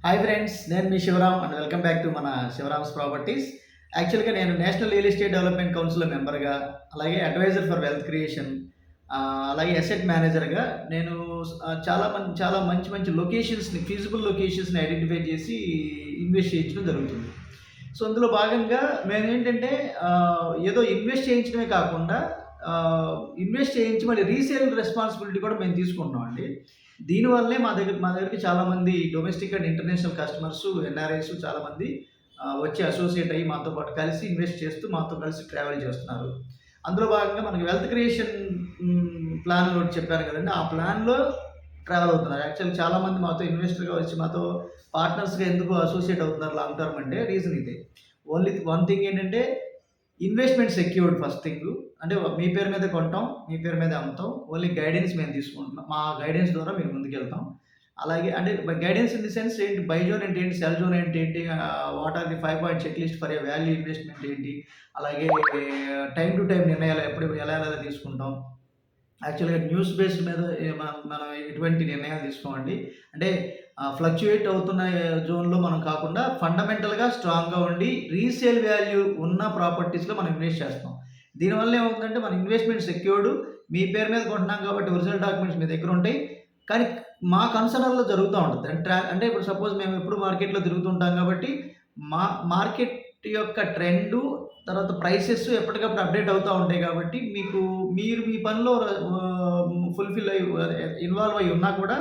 Hi friends, నేను మీ Sivaram and welcome back to మన శివరామ్స్ ప్రాపర్టీస్. యాక్చువల్గా నేను national real estate development council మెంబర్గా, అలాగే అడ్వైజర్ ఫర్ వెల్త్ క్రియేషన్, అలాగే అసెట్ మేనేజర్గా నేను చాలా మంచి లొకేషన్స్ని, ఫీజిబుల్ లొకేషన్స్ని ఐడెంటిఫై చేసి ఇన్వెస్ట్ చేయించడం జరుగుతుంది. సో అందులో భాగంగా మేము ఏంటంటే ఏదో ఇన్వెస్ట్ చేయించడమే కాకుండా ఇన్వెస్ట్ చేయించి మళ్ళీ రీసేల్ రెస్పాన్సిబిలిటీ కూడా మేము తీసుకుంటున్నాం అండి. దీనివల్లే మా దగ్గరికి చాలామంది domestic and international customers, NRIs చాలామంది వచ్చి అసోసియేట్ అయ్యి మాతో పాటు కలిసి ఇన్వెస్ట్ చేస్తూ మాతో కలిసి ట్రావెల్ చేస్తున్నారు. అందులో భాగంగా మనకి వెల్త్ క్రియేషన్ ప్లాన్ ఒకటి చెప్పాను కదండి, ఆ ప్లాన్లో ట్రావెల్ అవుతున్నారు. యాక్చువల్లీ చాలామంది మాతో ఇన్వెస్టర్గా వచ్చి మాతో పార్ట్నర్స్గా ఎందుకు అసోసియేట్ అవుతున్నారు లాంగ్ టర్మ్ అంటే రీజన్ ఇదే. ఓన్లీ వన్ థింగ్ ఏంటంటే ఇన్వెస్ట్మెంట్ సెక్యూర్డ్. ఫస్ట్ థింగ్ అంటే మీ పేరు మీద కొంటాం, మీ పేరు మీద అమ్ముతాం. ఓన్లీ గైడెన్స్ మేము తీసుకుంటున్నాం. మా గైడెన్స్ ద్వారా మీరు ముందుకెళ్తాం. అలాగే అంటే గైడెన్స్ ఇన్ ది సెన్స్ ఏంటి, బై జోన్ ఏంటి, సెల్ జోన్ ఏంటి, what are the 5 point check list for a value investment ఏంటి, అలాగే టైం టు టైం నిర్ణయాలు ఎప్పుడు ఎలా తీసుకుంటాం. యాక్చువల్గా న్యూస్ బేస్డ్ మీద మనం ఎటువంటి నిర్ణయాలు తీసుకోమండి. అంటే ఫ్లక్చుయేట్ అవుతున్న జోన్లో మనం కాకుండా ఫండమెంటల్గా స్ట్రాంగ్గా ఉండి రీసేల్ వాల్యూ ఉన్న ప్రాపర్టీస్లో మనం ఇన్వెస్ట్ చేస్తాం. దీనివల్ల ఏమవుతుందంటే మన ఇన్వెస్ట్మెంట్ సెక్యూర్డ్, మీ పేరు మీద కొంటున్నాం కాబట్టి ఒరిజినల్ డాక్యుమెంట్స్ మీ దగ్గర ఉంటాయి. కానీ మా కన్సర్న్లో జరుగుతూ ఉంటుంది. అంటే ఇప్పుడు సపోజ్ మేము ఎప్పుడు మార్కెట్లో తిరుగుతుంటాం కాబట్టి మార్కెట్ యొక్క ట్రెండు, తర్వాత ప్రైసెస్ ఎప్పటికప్పుడు అప్డేట్ అవుతూ ఉంటాయి. కాబట్టి మీరు మీ పనిలో ఫుల్ఫిల్ అయ్యి ఇన్వాల్వ్ అయ్యి ఉన్నా కూడా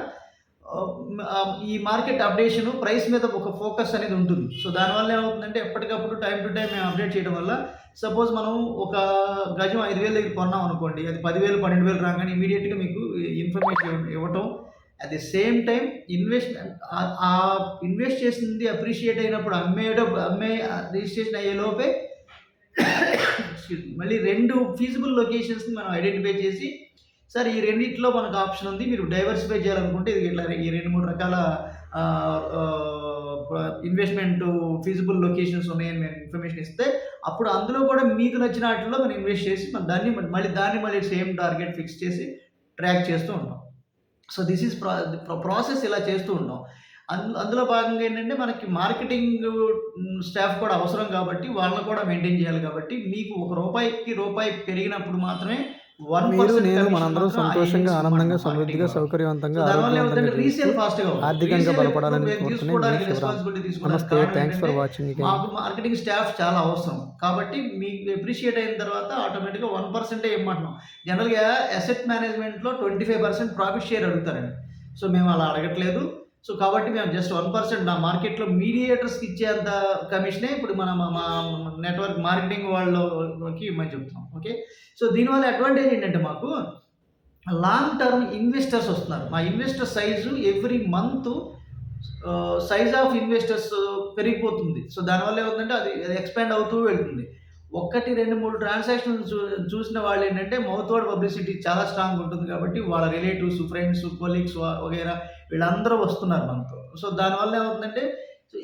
ఈ మార్కెట్ అప్డేషను, ప్రైస్ మీద ఒక ఫోకస్ అనేది ఉంటుంది. సో దానివల్ల ఏమవుతుందంటే ఎప్పటికప్పుడు టైం టు టైం మేము అప్డేట్ చేయడం వల్ల సపోజ్ మనం ఒక గజం 5,000 దగ్గర కొన్నాం అనుకోండి, అది 10,000 12,000 రాగానే ఇమీడియట్గా మీకు ఇన్ఫర్మేషన్ ఇవ్వటం. At the same time invest చేసింది అప్రిషియేట్ అయినప్పుడు అమ్మే రిజిస్ట్రేషన్ అయ్యే లోపే మళ్ళీ 2 ఫీజిబుల్ లొకేషన్స్ని మనం ఐడెంటిఫై చేసి, సార్ ఈ రెండిట్లో మనకు ఆప్షన్ ఉంది, మీరు డైవర్సిఫై చేయాలనుకుంటే ఇది ఇట్లా ఈ 2-3 రకాల ఇన్వెస్ట్మెంట్ ఫీజిబుల్ లొకేషన్స్ ఉన్నాయని మేము ఇన్ఫర్మేషన్ ఇస్తే, అప్పుడు అందులో కూడా మీకు నచ్చిన వాటిలో మనం ఇన్వెస్ట్ చేసి దాన్ని మళ్ళీ సేమ్ టార్గెట్ ఫిక్స్ చేసి ట్రాక్ చేస్తూ ఉంటాం. సో దిస్ ఈజ్ ప్రాసెస్ ఇలా చేస్తూ ఉంటాం. అందులో భాగంగా ఏంటంటే మనకి మార్కెటింగ్ స్టాఫ్ కూడా అవసరం కాబట్టి వాళ్ళని కూడా మెయింటైన్ చేయాలి. కాబట్టి మీకు రూపాయి పెరిగినప్పుడు మాత్రమే నేను మనందరం సంతోషంగా, ఆనందంగా, సమృద్ధిగా, సౌకర్యవంతంగా, ఆర్థికంగా బలపడాలని నమస్తే. Thanks for watching. మాకు మార్కెటింగ్ స్టాఫ్ చాలా అవసరం కాబట్టి మీకు అప్రిషియేట్ అయిన తర్వాత ఆటోమేటిక్గా 1% ఇవ్వమంటున్నాం. జనరల్గా అసెట్ మేనేజ్మెంట్లో 25% ప్రాఫిట్ షేర్ అడుగుతారండి. సో మేము అలా అడగట్లేదు. సో కాబట్టి మేము జస్ట్ 1% నా మార్కెట్లో మీడియేటర్స్కి ఇచ్చేంత కమిషనే ఇప్పుడు మా నెట్వర్క్ మార్కెటింగ్ వాళ్ళకి ఇవ్వమని చెప్తున్నాం. ఓకే, సో దీనివల్ల అడ్వాంటేజ్ ఏంటంటే మాకు లాంగ్ టర్మ్ ఇన్వెస్టర్స్ వస్తున్నారు. మా investor size every month size of investors పెరిగిపోతుంది. సో దానివల్ల ఏమవుతుందంటే అది ఎక్స్పాండ్ అవుతూ వెళ్తుంది. 1, 2, 3 ట్రాన్సాక్షన్స్ చూసిన వాళ్ళు ఏంటంటే మౌత్ వర్డ్ పబ్లిసిటీ చాలా స్ట్రాంగ్ ఉంటుంది. కాబట్టి వాళ్ళ రిలేటివ్స్, ఫ్రెండ్స్, కొలీగ్స్ వగైరా వీళ్ళందరూ వస్తున్నారు మనతో. సో దానివల్ల ఏమవుతుందంటే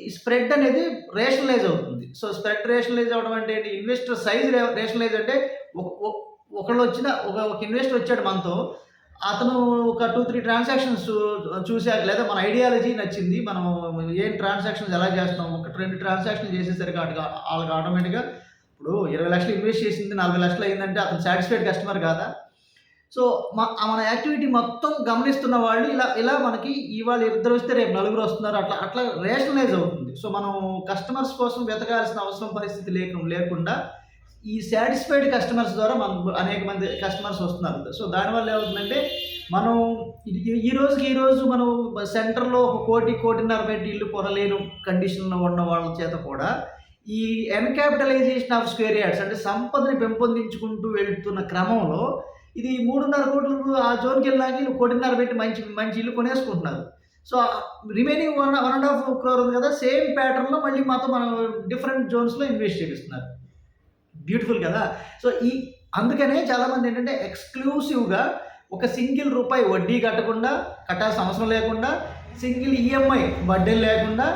ఈ స్ప్రెడ్ అనేది రేషనలైజ్ అవుతుంది. సో స్ప్రెడ్ రేషనలైజ్ అవ్వడం అంటే ఏంటి, ఇన్వెస్టర్ సైజ్ రేషనలైజ్ అంటే ఒక ఇన్వెస్టర్ వచ్చాడు మనతో, అతను ఒక 2-3 ట్రాన్సాక్షన్స్ చూశాక, లేదా మన ఐడియాలజీ నచ్చింది, మనం ఏం ట్రాన్సాక్షన్స్ ఎలా చేస్తున్నాం, 1-2 ట్రాన్సాక్షన్లు చేసేసరికి వాళ్ళకి ఆటోమేటిక్గా ఇప్పుడు 20 లక్షలు ఇన్వెస్ట్ చేసింది 40 లక్షలు అయిందంటే అతను సాటిస్ఫైడ్ కస్టమర్ కాదా? సో మన యాక్టివిటీ మొత్తం గమనిస్తున్న వాళ్ళు ఇలా మనకి ఇవాళ 2 వస్తే రేపు 4 వస్తున్నారు, అట్లా రేషనలైజ్ అవుతుంది. సో మనం కస్టమర్స్ కోసం వెతకాల్సిన అవసరం పరిస్థితి లేకుండా ఈ సాటిస్ఫైడ్ కస్టమర్స్ ద్వారా మనకు అనేక మంది కస్టమర్స్ వస్తున్నారు. సో దానివల్ల ఏమవుతుందంటే మనం ఈ రోజు మనం సెంటర్లో 1-1.5 పెట్టి ఇల్లు కొనలేను కండిషన్లో ఉన్న వాళ్ళ చేత కూడా ఈ ఎన్క్యాపిటలైజేషన్ ఆఫ్ స్క్వేర్ యార్డ్స్ అంటే సంపదని పెంపొందించుకుంటూ వెళ్తున్న క్రమంలో ఇది 3.5 కోట్లు ఆ జోన్కి వెళ్ళాక 1.5 పెట్టి మంచి ఇల్లు కొనేసుకుంటున్నారు. సో రిమైనింగ్ 1.5 crore ఉంది కదా, సేమ్ ప్యాటర్న్లో మళ్ళీ మాతో మనం డిఫరెంట్ జోన్స్లో ఇన్వెస్ట్ చేపిస్తున్నారు. బ్యూటిఫుల్ కదా. సో అందుకనే చాలామంది ఏంటంటే ఎక్స్క్లూసివ్గా ఒక సింగిల్ రూపాయి వడ్డీ కట్టాల్సిన అవసరం లేకుండా, సింగిల్ ఈఎంఐ బర్డెన్ లేకుండా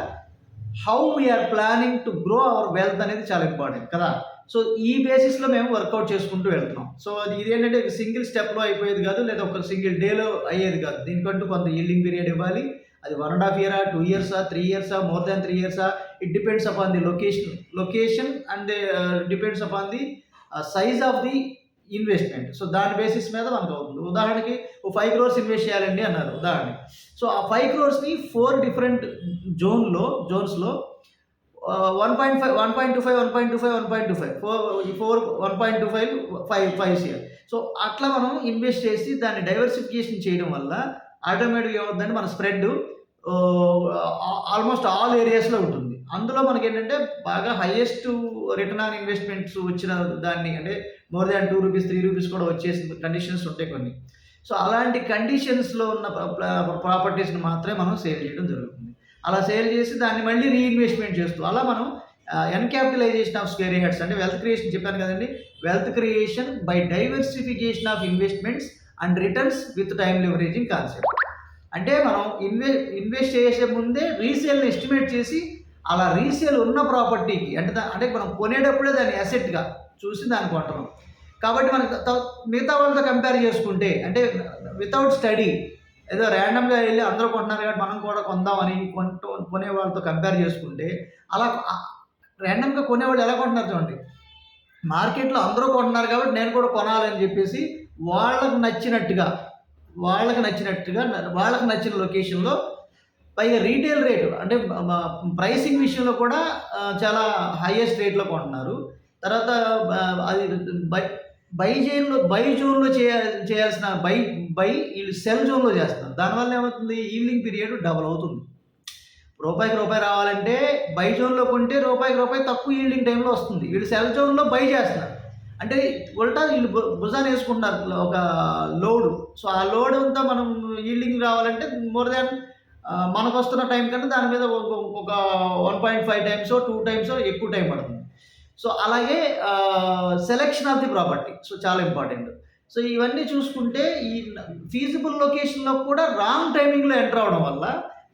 how we are planning to grow our wealth అనేది చాలా ఇంపార్టెంట్ కదా. సో ఈ బేసిస్లో మేము వర్కౌట్ చేసుకుంటూ వెళ్తున్నాం. సో ఇది ఏంటంటే సింగిల్ స్టెప్లో అయిపోయేది కాదు, లేదా ఒక సింగిల్ డేలో అయ్యేది కాదు. దీనికంటూ కొంత ఈల్డింగ్ పీరియడ్ ఇవ్వాలి. అది 1.5 ఇయరా, 2 ఇయర్సా, 3 ఇయర్సా, మోర్ దాన్ 3 ఇయర్సా, it depends upon the location and depends upon the size of the investment. So దాని బేసిస్ మీద మనకు అవుతుంది. ఉదాహరణకి 5 crores ఇన్వెస్ట్ చేయాలండి అన్నారు ఉదాహరణకి. సో ఆ 5 crores-ని 4 డిఫరెంట్ జోన్స్లో 1.5, 1.25, 1.25, 1.25, 1.25, 5 ఇయర్. సో అట్లా మనం ఇన్వెస్ట్ చేసి దాన్ని డైవర్సిఫికేషన్ చేయడం వల్ల ఆటోమేటిక్గా ఏమవుతుందంటే మన స్ప్రెడ్ ఆల్మోస్ట్ ఆల్ ఏరియాస్లో ఉంటుంది. అందులో మనకి ఏంటంటే బాగా హైయెస్ట్ రిటర్న్ ఆన్ ఇన్వెస్ట్మెంట్స్ వచ్చిన దాన్ని అంటే మోర్ దాన్ 2 రూపీస్, 3 రూపీస్ కూడా వచ్చేసిన కండిషన్స్ ఉంటాయి కొన్ని. సో అలాంటి కండిషన్స్లో ఉన్న ప్రాపర్టీస్ని మాత్రమే మనం సేల్ చేయడం జరుగుతుంది. అలా సేల్ చేసి దాన్ని మళ్ళీ రీఇన్వెస్ట్మెంట్ చేస్తూ అలా మనం ఎన్క్యాపిటలైజేషన్ ఆఫ్ స్క్వేర్ యార్డ్స్ అంటే వెల్త్ క్రియేషన్ చెప్పాను కదండి. Wealth creation by diversification of investments and returns with time leveraging concept. అంటే మనం ఇన్వెస్ట్ చేసే ముందే రీసేల్ని ఎస్టిమేట్ చేసి అలా రీసేల్ ఉన్న ప్రాపర్టీకి అంటే మనం కొనేటప్పుడే దాన్ని అసెట్గా చూసి దాన్ని కొంటున్నాం. కాబట్టి మనకు మిగతా వాళ్ళతో కంపేర్ చేసుకుంటే అంటే వితౌట్ స్టడీ ఏదో ర్యాండమ్గా వెళ్ళి అందరూ కొంటున్నారు కాబట్టి మనం కూడా కొందామని కొనే వాళ్ళతో కంపేర్ చేసుకుంటే అలా ర్యాండమ్గా కొనేవాళ్ళు ఎలా కొంటున్నారు చూడండి. మార్కెట్లో అందరూ కొంటున్నారు కాబట్టి నేను కూడా కొనాలని చెప్పేసి వాళ్ళకు నచ్చినట్టుగా వాళ్ళకి నచ్చిన లొకేషన్లో పైగా రీటైల్ రేటు అంటే ప్రైసింగ్ విషయంలో కూడా చాలా హైయెస్ట్ రేట్లో కొంటున్నారు. తర్వాత అది బై జోన్లో చేయాల్సిన వీళ్ళు సెల్ జోన్లో చేస్తున్నారు. దానివల్ల ఏమవుతుంది, ఈవినింగ్ పీరియడ్ డబల్ అవుతుంది. రూపాయికి రూపాయి రావాలంటే బై జోన్లో కొంటే రూపాయికి తక్కువ ఈల్డింగ్ టైంలో వస్తుంది. వీళ్ళు సెల్ జోన్లో బై చేస్తున్నారు అంటే ఉల్టా వీళ్ళు భుజాన్ని వేసుకుంటున్నారు ఒక లోడు. సో ఆ లోడ్ అంతా మనం ఈల్డింగ్ రావాలంటే మోర్ దాన్ మనకు వస్తున్న టైం కన్నా దాని మీద ఒక 1.5 టైమ్స్ 2 టైమ్స్ ఎక్కువ టైం పడుతుంది. సో అలాగే selection of the property so చాలా ఇంపార్టెంట్. సో ఇవన్నీ చూసుకుంటే ఈ ఫీజిబుల్ లొకేషన్లో కూడా రాంగ్ టైమింగ్లో ఎంటర్ అవడం వల్ల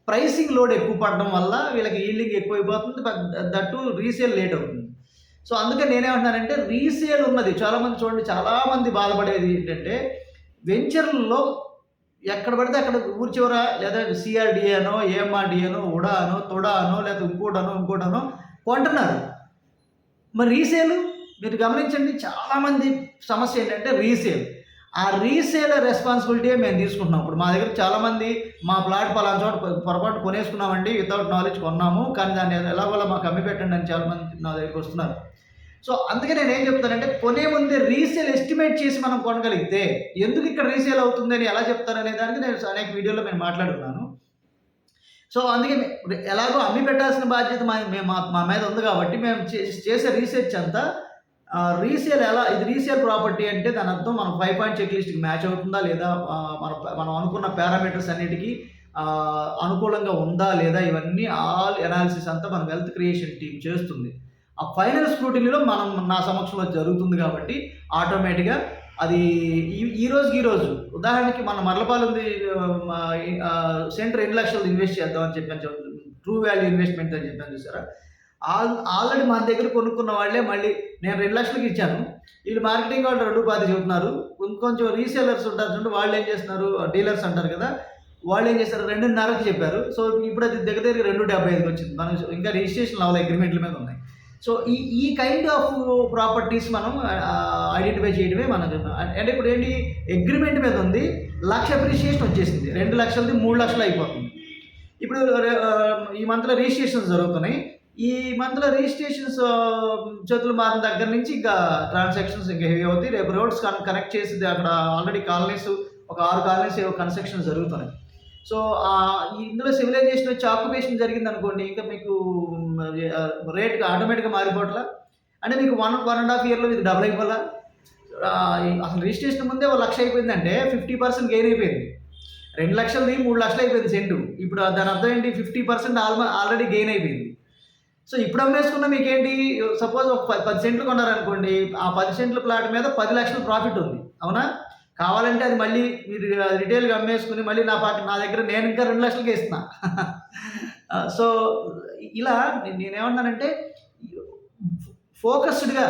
ప్రైసింగ్ లోడ్ ఎక్కువ పడడం వల్ల వీళ్ళకి ఈల్డింగ్ ఎక్కువైపోతుంది, దట్టు రీసేల్ లేట్ అవుతుంది. సో అందుకే నేనేమంటున్నానంటే రీసేల్ ఉన్నది చాలామంది చూడండి, చాలామంది బాధపడేది ఏంటంటే వెంచర్లలో ఎక్కడ పడితే అక్కడ ఊరి చివర లేదా సిఆర్డిఏ అనో, ఏఎంఆర్డిఏ అనో, ఉడా అనో, తొడా అనో లేదా ఇంకోటనో కొంటున్నారు. మరి రీసేల్ మీరు గమనించండి, చాలామంది సమస్య ఏంటంటే రీసేల్. ఆ రీసేల్ రెస్పాన్సిబిలిటీ మేము తీసుకుంటున్నాం. ఇప్పుడు మా దగ్గర చాలామంది మా ప్లాట్ పలానా చోట పొరపాటు కొనేసుకున్నామండి, వితౌట్ నాలెడ్జ్ కొన్నాము, కానీ దాన్ని ఎలాగోలా మాకు అమ్మి పెట్టండి అని చాలామంది నా దగ్గరికి వస్తున్నారు. సో అందుకే నేను ఏం చెప్తానంటే కొనే ముందే రీసేల్ ఎస్టిమేట్ చేసి మనం కొనగలిగితే ఎందుకు ఇక్కడ రీసేల్ అవుతుందని ఎలా చెప్తారనే దానికి నేను అనేక వీడియోలో నేను మాట్లాడుతున్నాను. సో అందుకే ఎలాగో అమ్మి పెట్టాల్సిన బాధ్యత మా మీద ఉంది కాబట్టి మేము చేసే రీసెర్చ్ అంతా రీసేల్ ఇది రీసేల్ ప్రాపర్టీ అంటే దాని అర్థం మనం 5 పాయింట్ చెక్ లిస్ట్కి మ్యాచ్ అవుతుందా లేదా, మనం అనుకున్న పారామీటర్స్ అన్నిటికీ అనుకూలంగా ఉందా లేదా, ఇవన్నీ ఆల్ ఎనాలిసిస్ అంతా మన వెల్త్ క్రియేషన్ టీం చేస్తుంది. ఆ ఫైనల్ స్క్రూటినీలో నా సమక్షంలో జరుగుతుంది కాబట్టి ఆటోమేటిక్గా అది ఈ రోజు ఉదాహరణకి మన మర్లపాలెంది సెంటర్ 2 లక్షలు ఇన్వెస్ట్ చేద్దామని చెప్పాను, ట్రూ వాల్యూ ఇన్వెస్ట్మెంట్ అని చెప్పాను చూసారా. ఆల్రెడీ మన దగ్గర కొనుక్కున్న వాళ్ళే మళ్ళీ నేను 2 లక్షలకి ఇచ్చాను, వీళ్ళు మార్కెటింగ్ వాళ్ళు 2.5 చెబుతున్నారు. ఇంకొంచెం రీసేలర్స్ ఉంటారు చూడండి, వాళ్ళు ఏం చేస్తున్నారు, డీలర్స్ అంటారు కదా, వాళ్ళు ఏం చేస్తారు 2.5కి చెప్పారు. సో ఇప్పుడు అది దగ్గర 2.75కి వచ్చింది. మనం ఇంకా రిజిస్ట్రేషన్ అవ్వాలి, అగ్రిమెంట్ల మీద ఉన్నాయి. సో ఈ కైండ్ ఆఫ్ ప్రాపర్టీస్ మనం ఐడెంటిఫై చేయడమే మనం అంటే ఇప్పుడు ఏంటి అగ్రిమెంట్ మీద ఉంది, లక్ష అప్రిషియేషన్ వచ్చేసింది, 2 లక్షలది 3 లక్షలు అయిపోతుంది. ఇప్పుడు ఈ మంత్లో రిజిస్ట్రేషన్స్ జరుగుతున్నాయి. ఈ మంత్లో రిజిస్ట్రేషన్స్ చేతులు మారిన దగ్గర నుంచి ఇంకా ట్రాన్సాక్షన్స్ ఇంకా హెవీ అవుతాయి. రేపు రోడ్స్ కనెక్ట్ చేసి అక్కడ ఆల్రెడీ కాలనీస్ ఒక 6 కాలనీస్ కన్స్ట్రక్షన్ జరుగుతున్నాయి. సో ఇందులో సివిలైజేషన్ వచ్చి ఆక్యుపేషన్ జరిగింది అనుకోండి, ఇంకా మీకు రేట్ ఆటోమేటిక్గా మారిపోవట్లా అంటే మీకు 1.5 ఇయర్లో ఇది డబుల్ అయిపోలా. అసలు రిజిస్ట్రేషన్ ముందే 1 లక్ష అయిపోయిందంటే 50% గెయిన్ అయిపోయింది. 2 లక్షలది 3 లక్షలు అయిపోయింది సెంటు. ఇప్పుడు దాని అర్థం ఏంటి, 50% ఆల్రెడీ గెయిన్ అయిపోయింది. సో ఇప్పుడు అమ్మేసుకున్న మీకేంటి, సపోజ్ ఒక 10 సెంట్లు కొన్నారనుకోండి, ఆ 10 సెంట్ల ప్లాట్ మీద 10 లక్షల ప్రాఫిట్ ఉంది, అవునా? కావాలంటే అది మళ్ళీ మీరు రిటైల్గా అమ్మేసుకుని మళ్ళీ నా దగ్గర నేను ఇంకా 2 లక్షలకే ఇస్తున్నా. సో ఇలా నేనేమన్నానంటే ఫోకస్డ్గా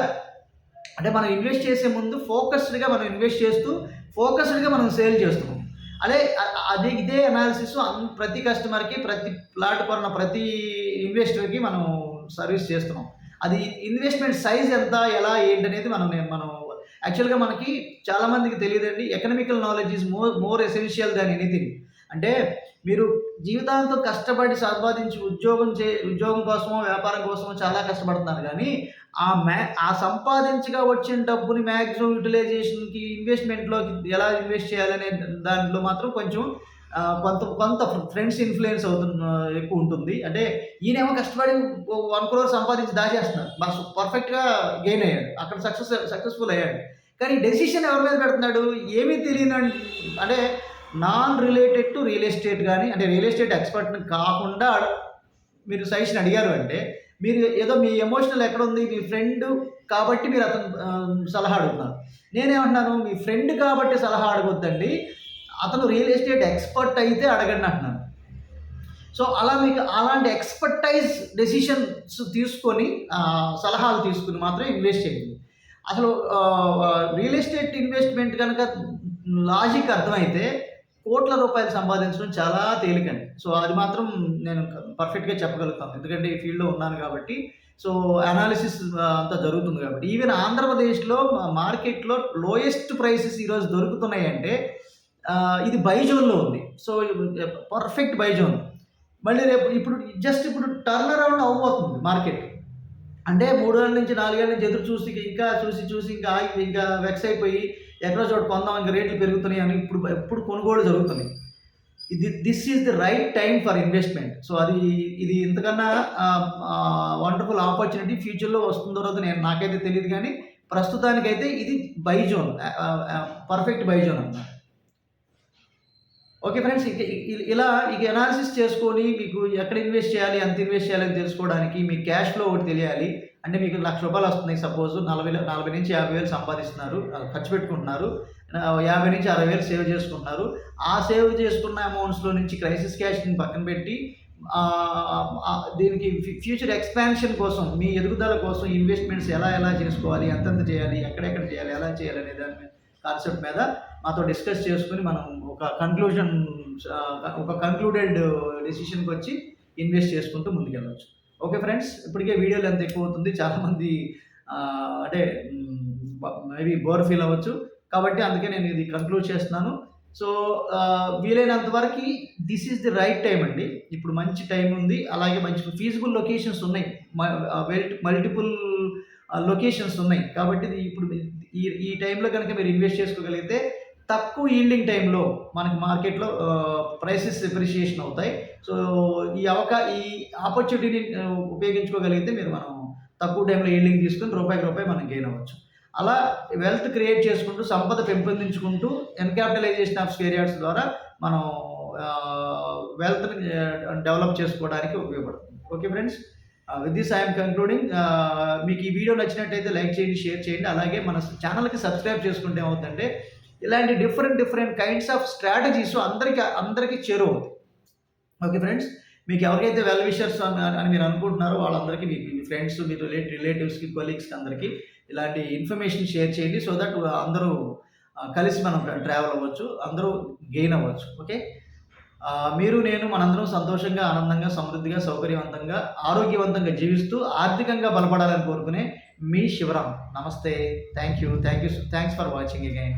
అంటే మనం ఇన్వెస్ట్ చేసే ముందు ఫోకస్డ్గా మనం ఇన్వెస్ట్ చేస్తూ ఫోకస్డ్గా మనం సేల్ చేస్తున్నాం. అదే ఇదే అనాలిసిస్ ప్రతి కస్టమర్కి, ప్రతి ప్లాట్ కొన్న ప్రతి ఇన్వెస్టర్కి మనం సర్వీస్ చేస్తున్నాం. అది ఇన్వెస్ట్మెంట్ సైజ్ ఎంత, ఎలా, ఏంటనేది మనం యాక్చువల్గా మనకి చాలామందికి తెలియదండి. Economical knowledge is more essential than anything. అంటే మీరు జీవితాంతం కష్టపడి సంపాదించి ఉద్యోగం కోసమో, వ్యాపారం కోసమో చాలా కష్టపడుతున్నారు. కానీ ఆ సంపాదించగా వచ్చిన డబ్బుని మ్యాక్సిమం యూటిలైజేషన్కి, ఇన్వెస్ట్మెంట్లోకి ఎలా ఇన్వెస్ట్ చేయాలనే దాంట్లో మాత్రం కొంచెం కొంత ఫ్రెండ్స్ ఇన్ఫ్లుయెన్స్ ఎక్కువ ఉంటుంది. అంటే ఈయనేమో కష్టపడి 1 crore సంపాదించి దాచేస్తున్నారు, పర్ఫెక్ట్గా గెయిన్ అయ్యాడు, అక్కడ సక్సెస్ఫుల్ అయ్యాడు. కానీ డెసిషన్ ఎవరి మీద పెడుతున్నాడు? ఏమీ తెలియని, అంటే non related to real estate కానీ, అంటే రియల్ ఎస్టేట్ ఎక్స్పర్ట్ని కాకుండా మీరు సజెషన్ అడిగారు అంటే, మీరు ఏదో మీ ఎమోషనల్ ఎక్కడ ఉంది, మీ ఫ్రెండ్ కాబట్టి మీరు అతను సలహా అడుగుతున్నారు. నేనేమంటున్నాను, మీ ఫ్రెండ్ కాబట్టి సలహా అడగొద్దండి, అతను రియల్ ఎస్టేట్ ఎక్స్పర్ట్ అయితే అడగండి అంటున్నాను. సో అలా మీకు అలాంటి ఎక్స్పర్టైజ్ డెసిషన్స్ తీసుకొని, సలహాలు తీసుకుని మాత్రం ఇన్వెస్ట్ చేయండి. అసలు రియల్ ఎస్టేట్ ఇన్వెస్ట్మెంట్ కనుక లాజిక్ అర్థమైతే కోట్ల రూపాయలు సంపాదించడం చాలా తేలికండి. సో అది మాత్రం నేను పర్ఫెక్ట్గా చెప్పగలుగుతాను, ఎందుకంటే ఈ ఫీల్డ్లో ఉన్నాను కాబట్టి. సో అనాలిసిస్ అంతా జరుగుతుంది కాబట్టి. ఈవెన్ ఆంధ్రప్రదేశ్లో మార్కెట్లో లోయెస్ట్ ప్రైసెస్ ఈరోజు దొరుకుతున్నాయి అంటే ఇది బై జోన్లో ఉంది. So perfect by zone. మళ్ళీ రేపు ఇప్పుడు టర్న్ అరౌండ్ అవ్వబోతుంది మార్కెట్. అంటే 3 ఏళ్ళ నుంచి 4 ఏళ్ళ నుంచి ఎదురు చూసి ఇంకా వెక్స్ అయిపోయి ఎక్కడో చోట కొందాం, ఇంకా రేట్లు పెరుగుతున్నాయి అని ఇప్పుడు కొనుగోలు జరుగుతున్నాయి. This is the right time for investment. So ఇది ఇంతకన్నా వండర్ఫుల్ ఆపర్చునిటీ ఫ్యూచర్లో వస్తుందో రాదో నాకైతే తెలియదు. కానీ ప్రస్తుతానికైతే ఇది by zone, perfect by zone అన్నమాట. ఓకే ఫ్రెండ్స్, ఇలా అనాలిసిస్ చేసుకొని మీకు ఎక్కడ ఇన్వెస్ట్ చేయాలి, ఎంత ఇన్వెస్ట్ చేయాలని తెలుసుకోవడానికి మీ క్యాష్ ఫ్లో ఒకటి తెలియాలి. అంటే మీకు ₹1,00,000 వస్తున్నాయి, సపోజ్ 40 నుంచి 50,000 సంపాదిస్తున్నారు, ఖర్చు పెట్టుకుంటున్నారు, 50 నుంచి 60,000 సేవ్ చేసుకుంటున్నారు. ఆ సేవ్ చేసుకున్న అమౌంట్స్లో నుంచి క్రైసిస్ క్యాష్ని పక్కన పెట్టి దీనికి ఫ్యూచర్ ఎక్స్పాన్షన్ కోసం, మీ ఎదుగుదల కోసం ఇన్వెస్ట్మెంట్స్ ఎలా చేసుకోవాలి, ఎంతెంత చేయాలి, ఎక్కడెక్కడ చేయాలి, ఎలా చేయాలి అనే దాని మీద కాన్సెప్ట్ మీద మాతో డిస్కస్ చేసుకుని మనం ఒక కంక్లూడెడ్ డెసిషన్కి వచ్చి ఇన్వెస్ట్ చేసుకుంటూ ముందుకెళ్ళవచ్చు. ఓకే ఫ్రెండ్స్, ఇప్పటికే వీడియోలు ఎంత ఎక్కువ అవుతుంది, చాలామంది అంటే మేబీ బోర్ ఫీల్ అవ్వచ్చు. కాబట్టి అందుకే నేను ఇది కంక్లూడ్ చేస్తున్నాను. సో వీలైనంత వరకు this is the right time అండి. ఇప్పుడు మంచి టైం ఉంది, అలాగే మంచి ఫీజిబుల్ లొకేషన్స్ ఉన్నాయి, మల్టిపుల్ లొకేషన్స్ ఉన్నాయి. కాబట్టి ఇప్పుడు ఈ టైంలో కనుక మీరు ఇన్వెస్ట్ చేసుకోగలిగితే తక్కువ ఈల్డింగ్ టైంలో మనకి మార్కెట్లో ప్రైసెస్ ఎప్రిషియేషన్ అవుతాయి. సో ఈ ఆపర్చునిటీని ఉపయోగించుకోగలిగితే మనం తక్కువ టైంలో ఈల్డింగ్ తీసుకుని రూపాయి మనం గెయిన్ అవ్వచ్చు. అలా వెల్త్ క్రియేట్ చేసుకుంటూ, సంపద పెంపొందించుకుంటూ, ఎన్క్యాపిటలైజేషన్ ఆఫ్ స్క్వేర్ యార్డ్స్ ద్వారా మనం వెల్త్ని డెవలప్ చేసుకోవడానికి ఉపయోగపడుతుంది. Okay friends, with this I'm concluding. మీకు ఈ వీడియో నచ్చినట్టయితే లైక్ చేయండి, షేర్ చేయండి. అలాగే మన ఛానల్కి సబ్స్క్రైబ్ చేసుకుంటే ఏమవుతుందంటే ఇలాంటి డిఫరెంట్ కైండ్స్ ఆఫ్ స్ట్రాటజీస్ అందరికీ చేరువవుతాయి. ఓకే ఫ్రెండ్స్, మీకు ఎవరికైతే వెల్ విషర్స్ అని మీరు అనుకుంటున్నారో వాళ్ళందరికీ, మీ ఫ్రెండ్స్, మీ రిలేటివ్స్కి, కొలీగ్స్కి అందరికీ ఇలాంటి ఇన్ఫర్మేషన్ షేర్ చేయండి. సో దట్ అందరూ కలిసి మనం ట్రావెల్ అవ్వచ్చు, అందరూ గెయిన్ అవ్వచ్చు. ఓకే, నేను మనందరం సంతోషంగా, ఆనందంగా, సమృద్ధిగా, సౌకర్యవంతంగా, ఆరోగ్యవంతంగా జీవిస్తూ ఆర్థికంగా బలపడాలని కోరుకునే మీ శివరాం. నమస్తే, థ్యాంక్స్ ఫర్ వాచింగ్ అగైన్.